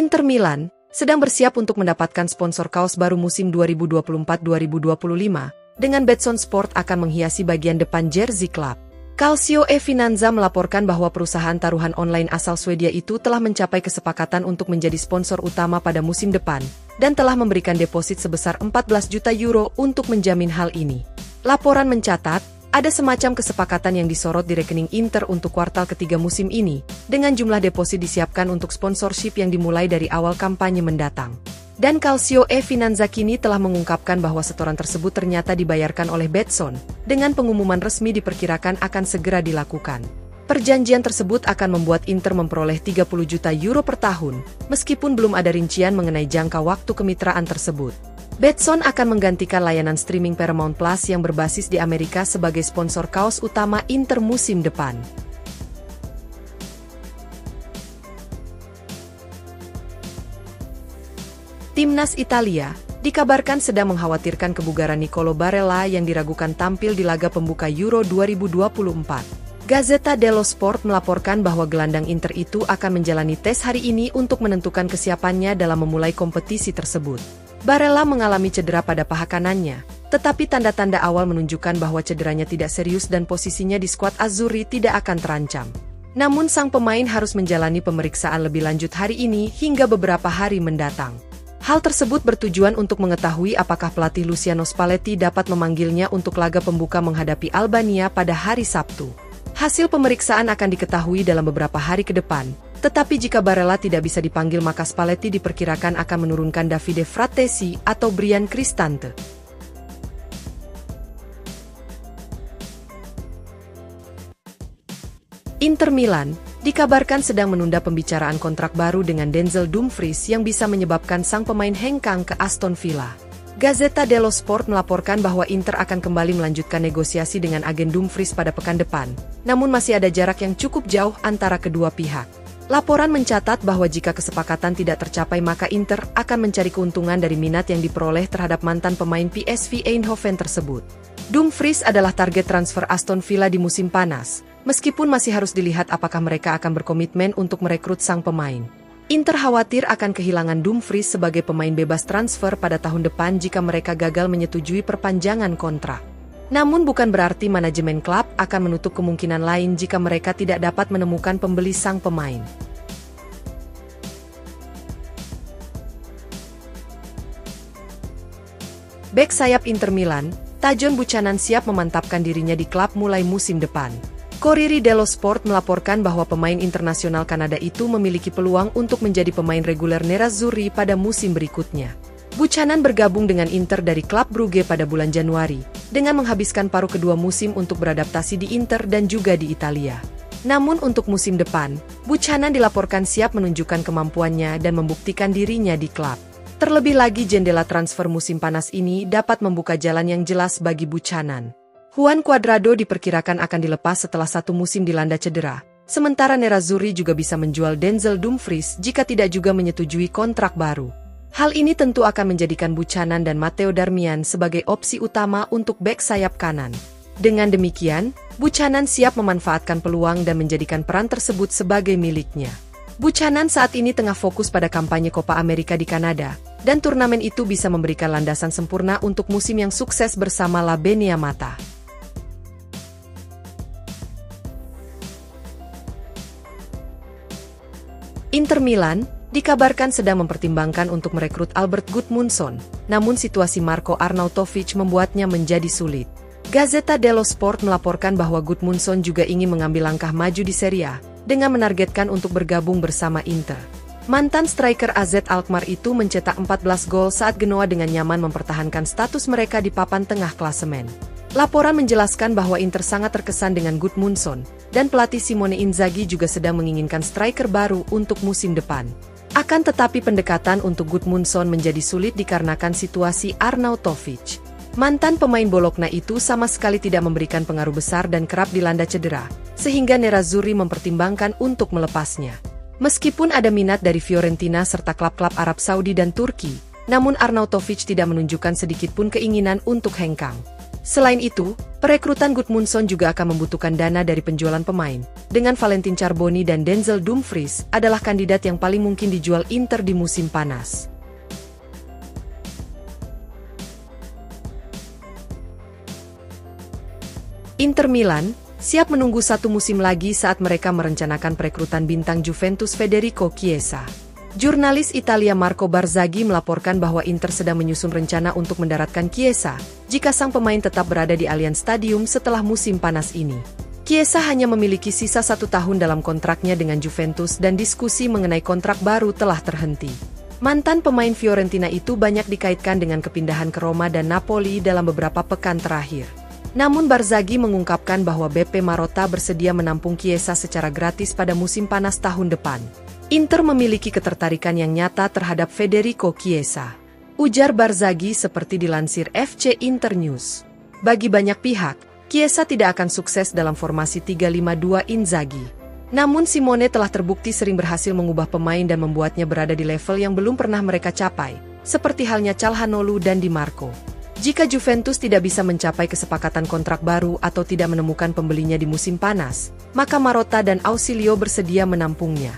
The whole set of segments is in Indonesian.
Inter Milan sedang bersiap untuk mendapatkan sponsor kaos baru musim 2024-2025, dengan Betson Sport akan menghiasi bagian depan jersey klub. Calcio e Finanza melaporkan bahwa perusahaan taruhan online asal Swedia itu telah mencapai kesepakatan untuk menjadi sponsor utama pada musim depan, dan telah memberikan deposit sebesar 14 juta euro untuk menjamin hal ini. Laporan mencatat, ada semacam kesepakatan yang disorot di rekening Inter untuk kuartal ketiga musim ini, dengan jumlah deposit disiapkan untuk sponsorship yang dimulai dari awal kampanye mendatang. Dan Calcio e Finanza kini telah mengungkapkan bahwa setoran tersebut ternyata dibayarkan oleh Betson, dengan pengumuman resmi diperkirakan akan segera dilakukan. Perjanjian tersebut akan membuat Inter memperoleh 30 juta euro per tahun, meskipun belum ada rincian mengenai jangka waktu kemitraan tersebut. Betson akan menggantikan layanan streaming Paramount Plus yang berbasis di Amerika sebagai sponsor kaos utama Inter musim depan. Timnas Italia dikabarkan sedang mengkhawatirkan kebugaran Nicolo Barella yang diragukan tampil di laga pembuka Euro 2024. Gazzetta dello Sport melaporkan bahwa gelandang Inter itu akan menjalani tes hari ini untuk menentukan kesiapannya dalam memulai kompetisi tersebut. Barella mengalami cedera pada paha kanannya, tetapi tanda-tanda awal menunjukkan bahwa cederanya tidak serius dan posisinya di skuad Azzurri tidak akan terancam. Namun sang pemain harus menjalani pemeriksaan lebih lanjut hari ini hingga beberapa hari mendatang. Hal tersebut bertujuan untuk mengetahui apakah pelatih Luciano Spalletti dapat memanggilnya untuk laga pembuka menghadapi Albania pada hari Sabtu. Hasil pemeriksaan akan diketahui dalam beberapa hari ke depan, tetapi jika Barella tidak bisa dipanggil maka Spalletti diperkirakan akan menurunkan Davide Frattesi atau Bryan Cristante. Inter Milan dikabarkan sedang menunda pembicaraan kontrak baru dengan Denzel Dumfries yang bisa menyebabkan sang pemain hengkang ke Aston Villa. Gazzetta dello Sport melaporkan bahwa Inter akan kembali melanjutkan negosiasi dengan agen Dumfries pada pekan depan, namun masih ada jarak yang cukup jauh antara kedua pihak. Laporan mencatat bahwa jika kesepakatan tidak tercapai maka Inter akan mencari keuntungan dari minat yang diperoleh terhadap mantan pemain PSV Eindhoven tersebut. Dumfries adalah target transfer Aston Villa di musim panas, meskipun masih harus dilihat apakah mereka akan berkomitmen untuk merekrut sang pemain. Inter khawatir akan kehilangan Dumfries sebagai pemain bebas transfer pada tahun depan jika mereka gagal menyetujui perpanjangan kontrak. Namun bukan berarti manajemen klub akan menutup kemungkinan lain jika mereka tidak dapat menemukan pembeli sang pemain. Bek sayap Inter Milan, Tajon Buchanan siap memantapkan dirinya di klub mulai musim depan. Corriere dello Sport melaporkan bahwa pemain internasional Kanada itu memiliki peluang untuk menjadi pemain reguler Nerazzurri pada musim berikutnya. Buchanan bergabung dengan Inter dari klub Brugge pada bulan Januari, dengan menghabiskan paruh kedua musim untuk beradaptasi di Inter dan juga di Italia. Namun untuk musim depan, Buchanan dilaporkan siap menunjukkan kemampuannya dan membuktikan dirinya di klub. Terlebih lagi jendela transfer musim panas ini dapat membuka jalan yang jelas bagi Buchanan. Juan Cuadrado diperkirakan akan dilepas setelah satu musim dilanda cedera, sementara Nerazzurri juga bisa menjual Denzel Dumfries jika tidak juga menyetujui kontrak baru. Hal ini tentu akan menjadikan Buchanan dan Matteo Darmian sebagai opsi utama untuk bek sayap kanan. Dengan demikian, Buchanan siap memanfaatkan peluang dan menjadikan peran tersebut sebagai miliknya. Buchanan saat ini tengah fokus pada kampanye Copa America di Kanada, dan turnamen itu bisa memberikan landasan sempurna untuk musim yang sukses bersama La Benia Mata. Inter Milan dikabarkan sedang mempertimbangkan untuk merekrut Albert Gudmundsson, namun situasi Marko Arnautovic membuatnya menjadi sulit. Gazzetta dello Sport melaporkan bahwa Gudmundsson juga ingin mengambil langkah maju di Serie A, dengan menargetkan untuk bergabung bersama Inter. Mantan striker AZ Alkmaar itu mencetak 14 gol saat Genoa dengan nyaman mempertahankan status mereka di papan tengah klasemen. Laporan menjelaskan bahwa Inter sangat terkesan dengan Gudmundsson, dan pelatih Simone Inzaghi juga sedang menginginkan striker baru untuk musim depan. Akan tetapi pendekatan untuk Gudmundsson menjadi sulit dikarenakan situasi Arnautovic. Mantan pemain Bologna itu sama sekali tidak memberikan pengaruh besar dan kerap dilanda cedera, sehingga Nerazzurri mempertimbangkan untuk melepasnya. Meskipun ada minat dari Fiorentina serta klub-klub Arab Saudi dan Turki, namun Arnautovic tidak menunjukkan sedikitpun keinginan untuk hengkang. Selain itu, perekrutan Gudmundsson juga akan membutuhkan dana dari penjualan pemain. Dengan Valentin Charbonny dan Denzel Dumfries adalah kandidat yang paling mungkin dijual Inter di musim panas. Inter Milan siap menunggu satu musim lagi saat mereka merencanakan perekrutan bintang Juventus Federico Chiesa. Jurnalis Italia Marco Barzaghi melaporkan bahwa Inter sedang menyusun rencana untuk mendaratkan Chiesa jika sang pemain tetap berada di Allianz Stadium setelah musim panas ini. Chiesa hanya memiliki sisa 1 tahun dalam kontraknya dengan Juventus dan diskusi mengenai kontrak baru telah terhenti. Mantan pemain Fiorentina itu banyak dikaitkan dengan kepindahan ke Roma dan Napoli dalam beberapa pekan terakhir. Namun Barzaghi mengungkapkan bahwa BP Marotta bersedia menampung Chiesa secara gratis pada musim panas tahun depan. Inter memiliki ketertarikan yang nyata terhadap Federico Chiesa, ujar Barzaghi seperti dilansir FC Internews. Bagi banyak pihak, Chiesa tidak akan sukses dalam formasi 3-5-2 Inzaghi. Namun Simone telah terbukti sering berhasil mengubah pemain dan membuatnya berada di level yang belum pernah mereka capai, seperti halnya Calhanoglu dan Di Marco. Jika Juventus tidak bisa mencapai kesepakatan kontrak baru atau tidak menemukan pembelinya di musim panas, maka Marotta dan Ausilio bersedia menampungnya.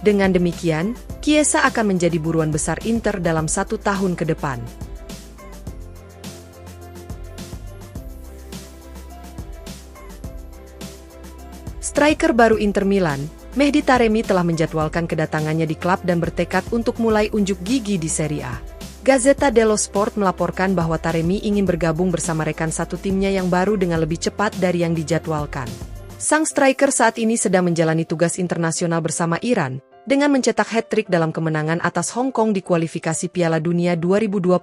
Dengan demikian, Chiesa akan menjadi buruan besar Inter dalam 1 tahun ke depan. Striker baru Inter Milan, Mehdi Taremi telah menjadwalkan kedatangannya di klub dan bertekad untuk mulai unjuk gigi di Serie A. Gazzetta dello Sport melaporkan bahwa Taremi ingin bergabung bersama rekan satu timnya yang baru dengan lebih cepat dari yang dijadwalkan. Sang striker saat ini sedang menjalani tugas internasional bersama Iran, dengan mencetak hat-trick dalam kemenangan atas Hong Kong di kualifikasi Piala Dunia 2026.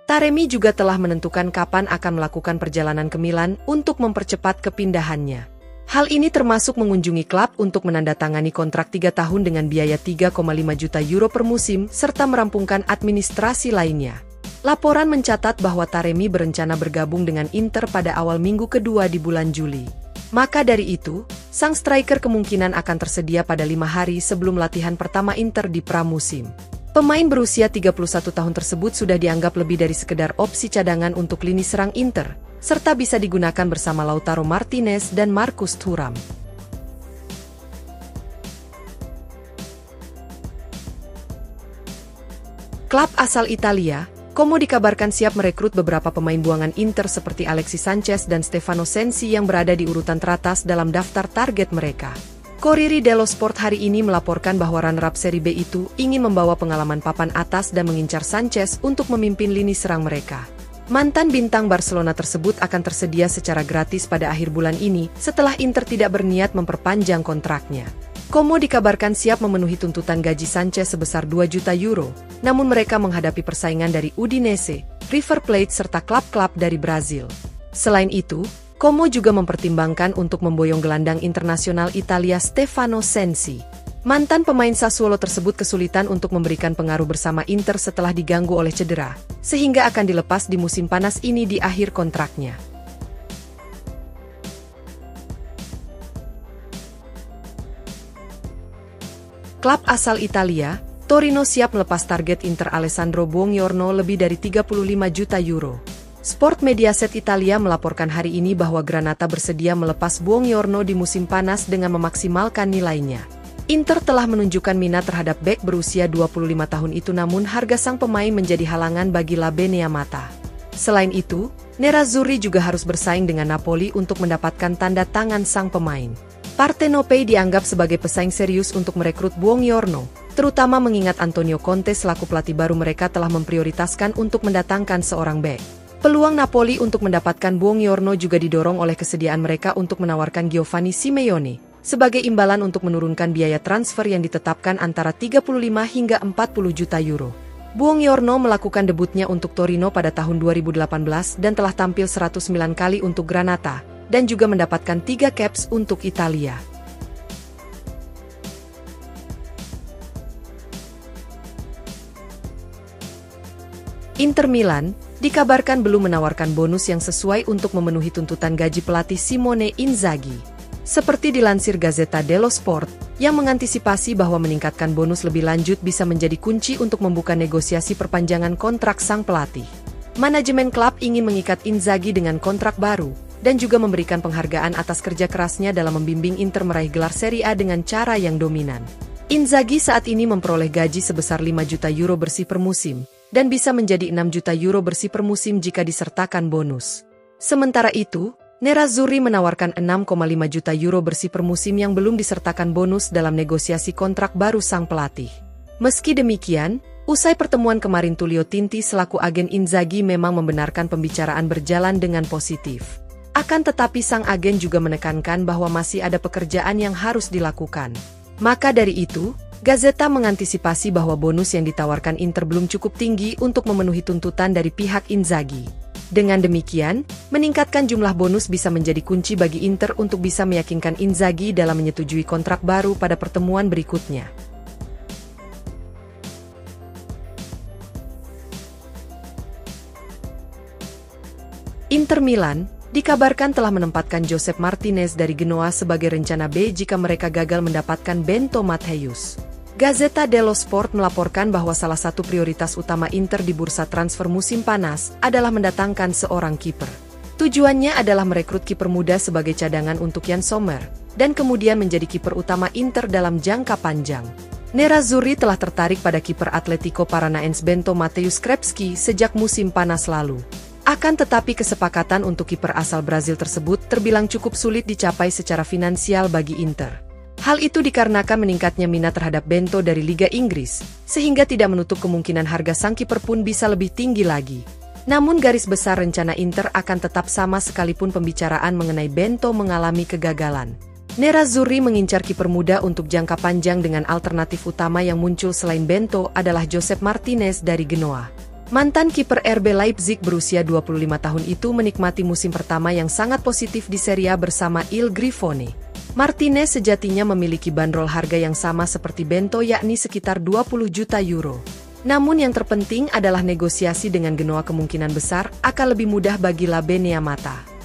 Taremi juga telah menentukan kapan akan melakukan perjalanan ke Milan untuk mempercepat kepindahannya. Hal ini termasuk mengunjungi klub untuk menandatangani kontrak 3 tahun dengan biaya 3,5 juta euro per musim serta merampungkan administrasi lainnya. Laporan mencatat bahwa Taremi berencana bergabung dengan Inter pada awal minggu kedua di bulan Juli. Maka dari itu, sang striker kemungkinan akan tersedia pada 5 hari sebelum latihan pertama Inter di pramusim. Pemain berusia 31 tahun tersebut sudah dianggap lebih dari sekedar opsi cadangan untuk lini serang Inter, serta bisa digunakan bersama Lautaro Martinez dan Marcus Thuram. Klub asal Italia, Como dikabarkan siap merekrut beberapa pemain buangan Inter seperti Alexis Sanchez dan Stefano Sensi yang berada di urutan teratas dalam daftar target mereka. Corriere dello Sport hari ini melaporkan bahwa runner-up Serie B itu ingin membawa pengalaman papan atas dan mengincar Sanchez untuk memimpin lini serang mereka. Mantan bintang Barcelona tersebut akan tersedia secara gratis pada akhir bulan ini setelah Inter tidak berniat memperpanjang kontraknya. Como dikabarkan siap memenuhi tuntutan gaji Sanchez sebesar 2 juta euro, namun mereka menghadapi persaingan dari Udinese, River Plate serta klub-klub dari Brazil. Selain itu, Como juga mempertimbangkan untuk memboyong gelandang internasional Italia Stefano Sensi. Mantan pemain Sassuolo tersebut kesulitan untuk memberikan pengaruh bersama Inter setelah diganggu oleh cedera, sehingga akan dilepas di musim panas ini di akhir kontraknya. Klub asal Italia, Torino siap melepas target Inter Alessandro Buongiorno lebih dari 35 juta euro. Sport Mediaset Italia melaporkan hari ini bahwa Granata bersedia melepas Buongiorno di musim panas dengan memaksimalkan nilainya. Inter telah menunjukkan minat terhadap bek berusia 25 tahun itu, namun harga sang pemain menjadi halangan bagi La Beneamata. Selain itu, Nerazzurri juga harus bersaing dengan Napoli untuk mendapatkan tanda tangan sang pemain. Partenopei dianggap sebagai pesaing serius untuk merekrut Buongiorno, terutama mengingat Antonio Conte selaku pelatih baru mereka telah memprioritaskan untuk mendatangkan seorang bek. Peluang Napoli untuk mendapatkan Buongiorno juga didorong oleh kesediaan mereka untuk menawarkan Giovanni Simeone sebagai imbalan untuk menurunkan biaya transfer yang ditetapkan antara 35 hingga 40 juta euro. Buongiorno melakukan debutnya untuk Torino pada tahun 2018 dan telah tampil 109 kali untuk Granata, dan juga mendapatkan 3 caps untuk Italia. Inter Milan dikabarkan belum menawarkan bonus yang sesuai untuk memenuhi tuntutan gaji pelatih Simone Inzaghi. Seperti dilansir Gazzetta dello Sport, yang mengantisipasi bahwa meningkatkan bonus lebih lanjut bisa menjadi kunci untuk membuka negosiasi perpanjangan kontrak sang pelatih. Manajemen klub ingin mengikat Inzaghi dengan kontrak baru, dan juga memberikan penghargaan atas kerja kerasnya dalam membimbing Inter meraih gelar Serie A dengan cara yang dominan. Inzaghi saat ini memperoleh gaji sebesar 5 juta euro bersih per musim, dan bisa menjadi 6 juta euro bersih per musim jika disertakan bonus. Sementara itu, Nerazzurri menawarkan 6,5 juta euro bersih per musim yang belum disertakan bonus dalam negosiasi kontrak baru sang pelatih. Meski demikian, usai pertemuan kemarin Tullio Tinti selaku agen Inzaghi memang membenarkan pembicaraan berjalan dengan positif. Akan tetapi sang agen juga menekankan bahwa masih ada pekerjaan yang harus dilakukan. Maka dari itu, Gazzetta mengantisipasi bahwa bonus yang ditawarkan Inter belum cukup tinggi untuk memenuhi tuntutan dari pihak Inzaghi. Dengan demikian, meningkatkan jumlah bonus bisa menjadi kunci bagi Inter untuk bisa meyakinkan Inzaghi dalam menyetujui kontrak baru pada pertemuan berikutnya. Inter Milan dikabarkan telah menempatkan Josep Martinez dari Genoa sebagai rencana B jika mereka gagal mendapatkan Bento Mattheus. Gazzetta dello Sport melaporkan bahwa salah satu prioritas utama Inter di bursa transfer musim panas adalah mendatangkan seorang kiper. Tujuannya adalah merekrut kiper muda sebagai cadangan untuk Jan Sommer, dan kemudian menjadi kiper utama Inter dalam jangka panjang. Nerazzurri telah tertarik pada kiper Atletico Paranaense Bento Mateusz Krepski sejak musim panas lalu. Akan tetapi kesepakatan untuk kiper asal Brazil tersebut terbilang cukup sulit dicapai secara finansial bagi Inter. Hal itu dikarenakan meningkatnya minat terhadap Bento dari Liga Inggris, sehingga tidak menutup kemungkinan harga sang kiper pun bisa lebih tinggi lagi. Namun garis besar rencana Inter akan tetap sama sekalipun pembicaraan mengenai Bento mengalami kegagalan. Nerazzurri mengincar kiper muda untuk jangka panjang dengan alternatif utama yang muncul selain Bento adalah Josep Martinez dari Genoa. Mantan kiper RB Leipzig berusia 25 tahun itu menikmati musim pertama yang sangat positif di Serie A bersama Il Grifone. Martinez sejatinya memiliki bandrol harga yang sama seperti Bento yakni sekitar 20 juta euro. Namun yang terpenting adalah negosiasi dengan Genoa kemungkinan besar akan lebih mudah bagi La Benea Mata.